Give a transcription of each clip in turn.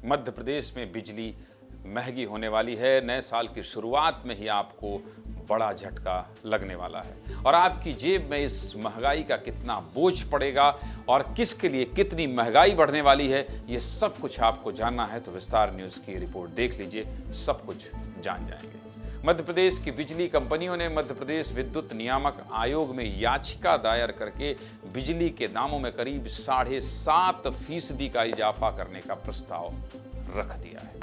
मध्य प्रदेश में बिजली महंगी होने वाली है। नए साल की शुरुआत में ही आपको बड़ा झटका लगने वाला है और आपकी जेब में इस महंगाई का कितना बोझ पड़ेगा और किसके लिए कितनी महंगाई बढ़ने वाली है, ये सब कुछ आपको जानना है तो विस्तार न्यूज़ की रिपोर्ट देख लीजिए, सब कुछ जान जाएंगे। मध्य प्रदेश की बिजली कंपनियों ने मध्य प्रदेश विद्युत नियामक आयोग में याचिका दायर करके बिजली के दामों में करीब 7.5% का इजाफा करने का प्रस्ताव रख दिया है।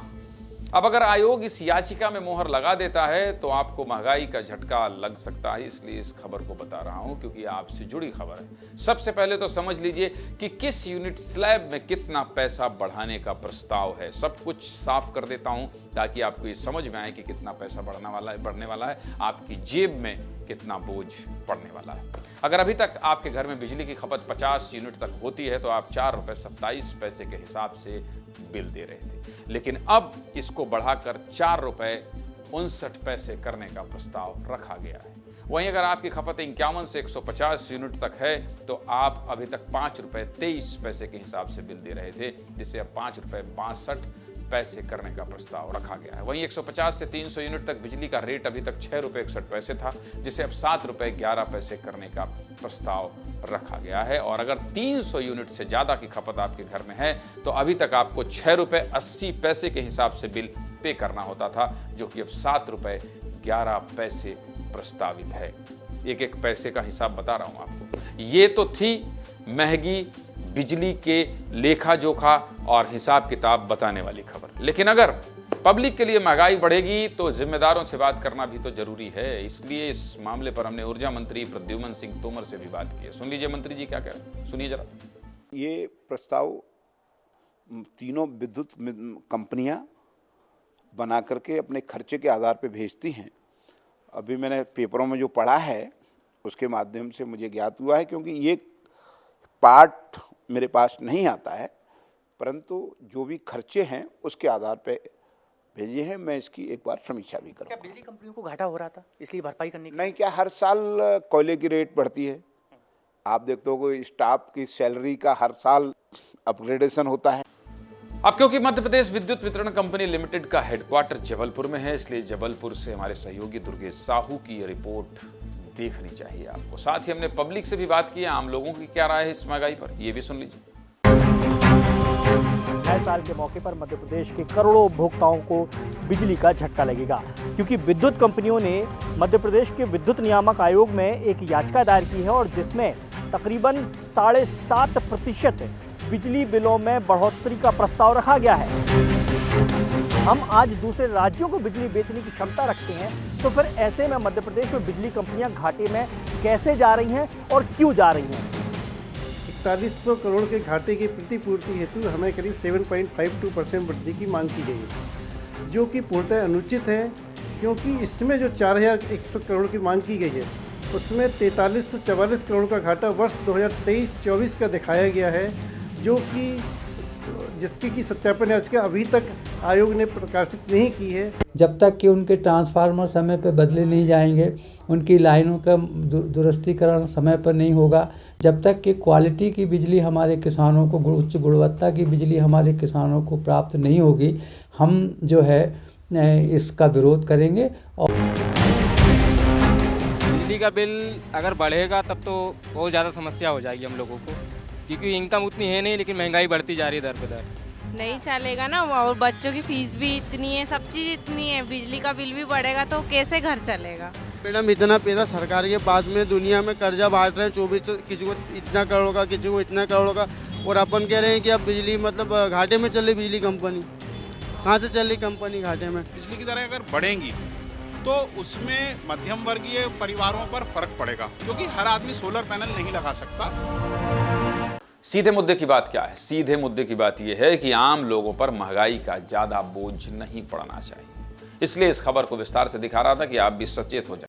अब अगर आयोग इस याचिका में मोहर लगा देता है तो आपको महंगाई का झटका लग सकता है, इसलिए इस खबर को बता रहा हूं क्योंकि आपसे जुड़ी खबर है। सबसे पहले तो समझ लीजिए कि किस यूनिट स्लैब में कितना पैसा बढ़ाने का प्रस्ताव है। सब कुछ साफ कर देता हूं ताकि आपको ये समझ में आए कि कितना पैसा बढ़ने वाला है, आपकी जेब में कितना बोझ पड़ने वाला है। अगर अभी तक आपके घर में बिजली की खपत 50 यूनिट तक होती है तो आप ₹4.27 के हिसाब से बिल दे रहे थे, लेकिन अब इसको बढ़ाकर ₹4.59 करने का प्रस्ताव रखा गया है। वहीं अगर आपकी खपत 51 से 150 यूनिट तक है तो आप अभी तक ₹5.23 के हिसाब से बिल दे रहे थे, जिसे अब ₹5.62 करने का प्रस्ताव रखा गया है। वहीं 150 से 300 यूनिट तक बिजली का रेट अभी तक ₹6.61 था, जिसे अब ₹7.11 करने का प्रस्ताव रखा गया है। और अगर 300 यूनिट से ज़्यादा की खपत आपके घर में है तो अभी तक आपको ₹6.80 के हिसाब से बिल पे करना होता था, जो कि अब ₹7.11 प्रस्तावित है। एक एक पैसे का हिसाब बता रहा हूं आपको। ये तो थी महंगी बिजली के लेखा जोखा और हिसाब किताब बताने वाली खबर, लेकिन अगर पब्लिक के लिए महंगाई बढ़ेगी तो जिम्मेदारों से बात करना भी तो जरूरी है। इसलिए इस मामले पर हमने ऊर्जा मंत्री प्रद्युम्न सिंह तोमर से भी बात की है। सुन लीजिए मंत्री जी क्या कह रहे हैं, सुनिए जरा। ये प्रस्ताव तीनों विद्युत कंपनियां बना करके अपने खर्चे के आधार पर भेजती हैं। अभी मैंने पेपरों में जो पढ़ा है उसके माध्यम से मुझे ज्ञात हुआ है, क्योंकि ये पार्ट मेरे पास नहीं आता है, परंतु जो भी खर्चे हैं उसके आधार पे भेजे हैं। मैं इसकी एक बार समीक्षा भी करूँगा। क्या बिजली कंपनियों को घाटा हो रहा था इसलिए भरपाई करने की? नहीं, क्या हर साल कोयले की रेट बढ़ती है। आप देखते हो कि स्टाफ की सैलरी का हर साल अपग्रेडेशन होता है। अब क्योंकि मध्य प्रदेश विद्युत वितरण कंपनी लिमिटेड का हेडक्वार्टर जबलपुर में है, इसलिए जबलपुर से हमारे सहयोगी दुर्गेश साहू की ये रिपोर्ट देखनी चाहिए आपको। साथ ही हमने पब्लिक से भी बात की है, आम लोगों की क्या राय है इस महंगाई पर, ये भी सुन लीजिए। नए साल के मौके पर मध्य प्रदेश के करोड़ों उपभोक्ताओं को बिजली का झटका लगेगा, क्योंकि विद्युत कंपनियों ने मध्य प्रदेश के विद्युत नियामक आयोग में एक याचिका दायर की है और जिसमें तकरीबन 7.5% बिजली बिलों में बढ़ोतरी का प्रस्ताव रखा गया है। हम आज दूसरे राज्यों को बिजली बेचने की क्षमता रखते हैं, तो फिर ऐसे में मध्य प्रदेश में बिजली कंपनियां घाटे में कैसे जा रही हैं और क्यों जा रही हैं? 4100 करोड़ के घाटे की प्रतिपूर्ति हेतु हमें करीब 7.52% वृद्धि की मांग की गई है, जो कि पूर्णतः अनुचित है, क्योंकि इसमें जो 4100 करोड़ की मांग की गई है उसमें 4344 करोड़ का घाटा वर्ष 2023-24 का दिखाया गया है, जो कि जिसकी की सत्यापन याचिका अभी तक आयोग ने प्रकाशित नहीं की है। जब तक कि उनके ट्रांसफार्मर समय पर बदले नहीं जाएंगे, उनकी लाइनों का दुरुस्तीकरण समय पर नहीं होगा, जब तक कि क्वालिटी की बिजली हमारे किसानों को, उच्च गुणवत्ता की बिजली हमारे किसानों को प्राप्त नहीं होगी, हम जो है इसका विरोध करेंगे। और बिजली का बिल अगर बढ़ेगा तब तो बहुत ज़्यादा समस्या हो जाएगी हम लोगों को, क्योंकि इनकम उतनी है नहीं, लेकिन महंगाई बढ़ती जा रही है दर पे दर। नहीं चलेगा ना, और बच्चों की फीस भी इतनी है, सब चीज़ इतनी है, बिजली का बिल भी बढ़ेगा तो कैसे घर चलेगा? मैडम इतना पैसा सरकार के पास में, दुनिया में कर्जा बांट रहे हैं 24, तो किसी को इतना करोड़ का, किसी को इतना करोड़ का, और अपन कह रहे हैं कि अब बिजली मतलब घाटे में चल रही बिजली कंपनी। कहाँ से चल रही कंपनी घाटे में? बिजली की दरें अगर बढ़ेंगी तो उसमें मध्यम वर्गीय परिवारों पर फर्क पड़ेगा, क्योंकि हर आदमी सोलर पैनल नहीं लगा सकता। सीधे मुद्दे की बात क्या है? सीधे मुद्दे की बात यह है कि आम लोगों पर महंगाई का ज्यादा बोझ नहीं पड़ना चाहिए। इसलिए इस खबर को विस्तार से दिखा रहा था कि आप भी सचेत हो जाए।